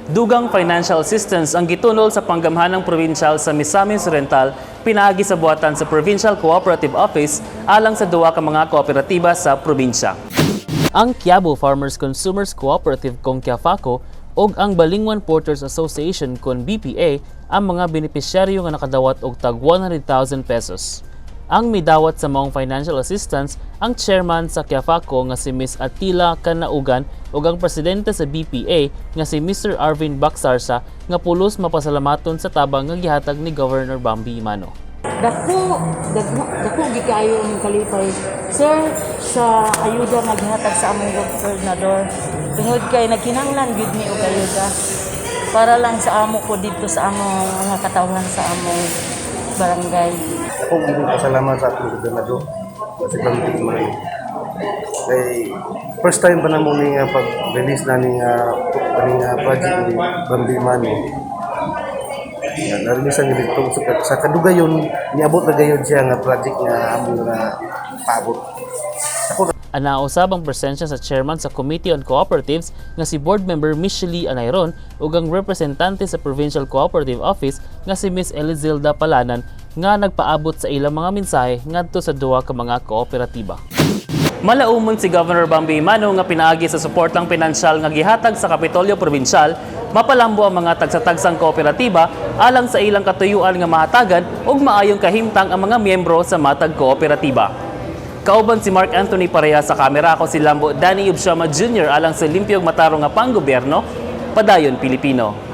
Dugang financial assistance ang gitunol sa panggamhanang probinsyal sa Misamis Oriental pinaagi sa buhatan sa Provincial Cooperative Office alang sa duwa ka mga kooperatiba sa probinsya. Ang Quiabo Farmers Consumers Cooperative kong Quiafaco ug ang Balingwan Porters Association kon BPA ang mga benepisyaryo nga nakadawat og tag 100,000 pesos. Ang midawat sa maong financial assistance ang chairman sa Quiafaco nga si Ms. Attila Canaugan ug ang presidente sa BPA nga si Mr. Arvin Bacsarsa nga pulos mapasalamaton sa tabang nga gihatag ni Governor Bambi Imano. Dako gikayo ang kalipay. Sir, sa ayuda nga gihatag sa among gobernador. Tungod kay nagkinahanglan gyud mi og ayuda para lang sa amo ko dito sa among mga katawhan sa among barangay. Ako gini pasalamat sa ating gobernador kasi Bambi man. Kay first time pa namo ning pag-release na ning project ni Bambi man. Narilisan ni dito sa kadugayon niabot na gayud siya nga project nga among na paabot. Anausab ang presensya sa chairman sa Committee on Cooperatives nga si board member Michelle Anayron ug ang representante sa Provincial Cooperative Office nga si Ms. Elizilda Palanan nga nagpaabot sa ilang mga mensahe ngadto sa duwa ka mga kooperatiba. Malaumon si Governor Bambi Imano nga pinaagi sa suportang pinansyal nga gihatag sa Kapitolyo Provincial, mapalambo ang mga tagsa-tagsang kooperatiba alang sa ilang katuyuan nga mahatagan ug maayong kahimtang ang mga miyembro sa matag kooperatiba. Kauban si Mark Anthony Pareha sa kamera, ako si Lambo Danny Ubshama Jr. alang sa Limpyog Matarong nga panggobyerno, Padayon Pilipino.